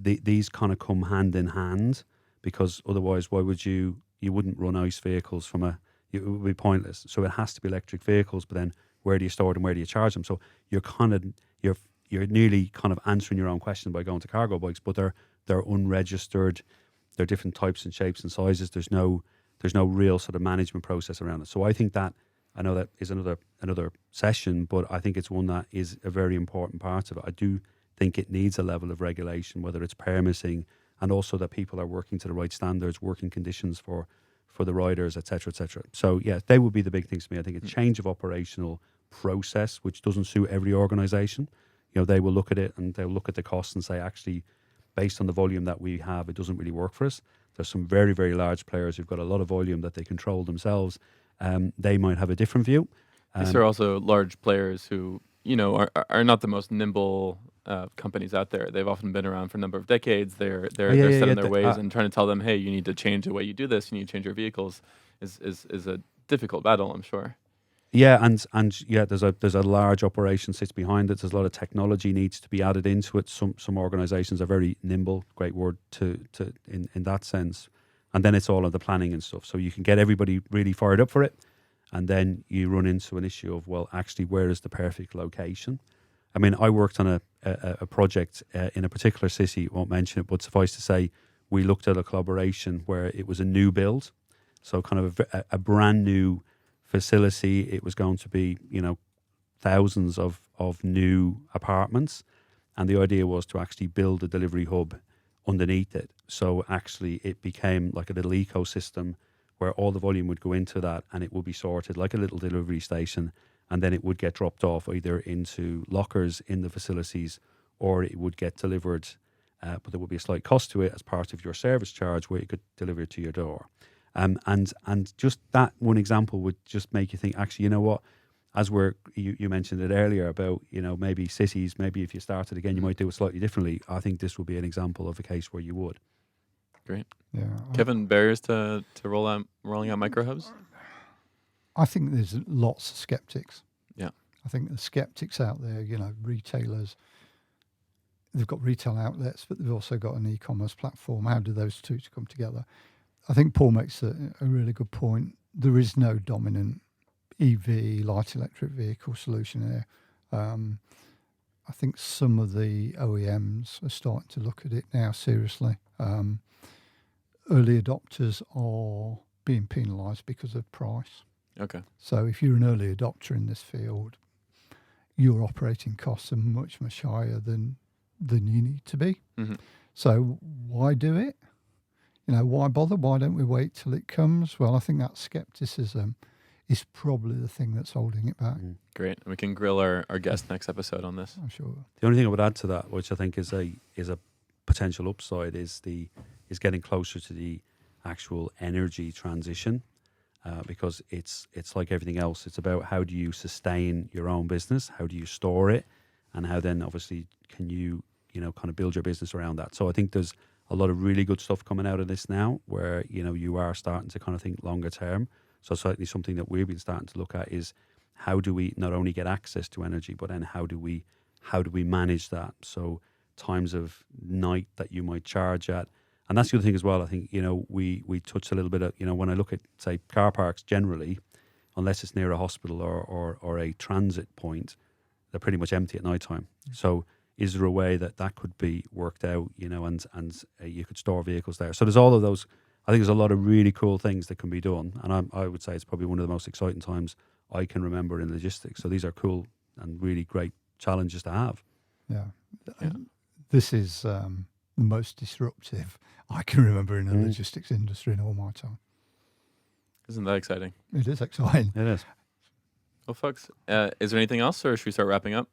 these kind of come hand in hand, because otherwise why would you wouldn't run ICE vehicles it would be pointless. So it has to be electric vehicles, but then where do you store them, where do you charge them? So you're you're nearly kind of answering your own question by going to cargo bikes, but they're unregistered. They're different types and shapes and sizes. There's no real sort of management process around it. So I think that, I know that is another session, but I think it's one that is a very important part of it. I do think it needs a level of regulation, whether it's permitting, and also that people are working to the right standards, working conditions for the riders, et cetera, et cetera. So yeah, they would be the big things to me. I think a change of operational process, which doesn't suit every organization. They will look at it and they'll look at the costs and say, actually, based on the volume that we have, it doesn't really work for us. There's some very, very large players who've got a lot of volume that they control themselves. They might have a different view. These are also large players who, are not the most nimble companies out there. They've often been around for a number of decades. They're set in their ways, and trying to tell them, hey, you need to change the way you do this. You need to change your vehicles is a difficult battle, I'm sure. Yeah, and yeah, there's a large operation sits behind it. There's a lot of technology needs to be added into it. Some organizations are very nimble, great word to in that sense. And then it's all of the planning and stuff. So you can get everybody really fired up for it, and then you run into an issue of, well, actually, where is the perfect location? I mean, I worked on a project in a particular city, won't mention it, but suffice to say, we looked at a collaboration where it was a new build, so kind of a brand new facility. It was going to be, thousands of new apartments, and the idea was to actually build a delivery hub underneath it. So actually, it became like a little ecosystem where all the volume would go into that, and it would be sorted like a little delivery station, and then it would get dropped off either into lockers in the facilities, or it would get delivered, but there would be a slight cost to it as part of your service charge, where you could deliver it to your door. And just that one example would just make you think, actually, you know what, as you mentioned it earlier about, maybe cities, maybe if you started again, you might do it slightly differently. I think this would be an example of a case where you would. Great. Yeah. Kevin, barriers to rolling out micro hubs? I think there's lots of skeptics. Yeah. I think the skeptics out there, retailers, they've got retail outlets, but they've also got an e-commerce platform. How do those two come together? I think Paul makes a really good point. There is no dominant EV, light electric vehicle solution here. I think some of the OEMs are starting to look at it now seriously. Early adopters are being penalised because of price. Okay. So if you're an early adopter in this field, your operating costs are much, much higher than you need to be. Mm-hmm. So why do it? Why bother? Why don't we wait till it comes? Well, I think that skepticism is probably the thing that's holding it back. Great. And we can grill our guest next episode on this. I'm sure. The only thing I would add to that, which I think is a potential upside, is getting closer to the actual energy transition, because it's like everything else. It's about how do you sustain your own business, how do you store it, and how then obviously can you kind of build your business around that. So I think there's a lot of really good stuff coming out of this now, where you are starting to kind of think longer term. So certainly something that we've been starting to look at is how do we not only get access to energy, but then how do we manage that? So times of night that you might charge at, and that's the other thing as well. I think we touched a little bit of when I look at, say, car parks generally, unless it's near a hospital or a transit point, they're pretty much empty at night time. So is there a way that could be worked out, and you could store vehicles there? So there's all of those. I think there's a lot of really cool things that can be done, and I would say it's probably one of the most exciting times I can remember in logistics. So these are cool and really great challenges to have. Yeah. This is the most disruptive I can remember in the logistics industry in all my time. Isn't that exciting? It is exciting. It is. Well, folks, is there anything else, or should we start wrapping up?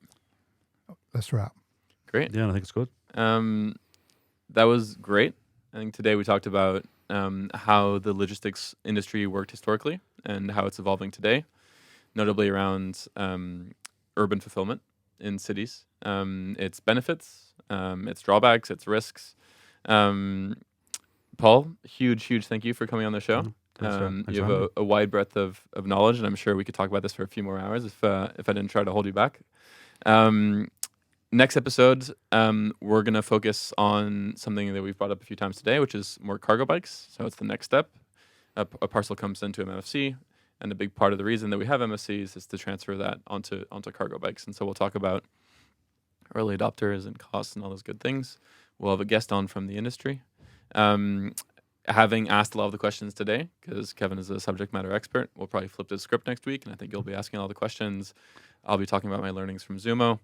Let's wrap. Great. Yeah, I think it's good. That was great. I think today we talked about how the logistics industry worked historically and how it's evolving today, notably around urban fulfillment in cities, its benefits, its drawbacks, its risks. Paul, huge thank you for coming on the show. Thanks You have a wide breadth of knowledge, and I'm sure we could talk about this for a few more hours if I didn't try to hold you back. Next episode, we're going to focus on something that we've brought up a few times today, which is more cargo bikes. So it's the next step. A parcel comes into an MFC, and a big part of the reason that we have MFCs is to transfer that onto cargo bikes. And so we'll talk about early adopters and costs and all those good things. We'll have a guest on from the industry. Having asked a lot of the questions today, because Kevin is a subject matter expert, we'll probably flip the script next week, and I think you'll be asking all the questions. I'll be talking about my learnings from Zumo.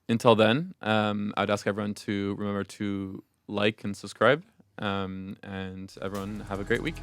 Until then, I'd ask everyone to remember to like and subscribe, and everyone have a great week.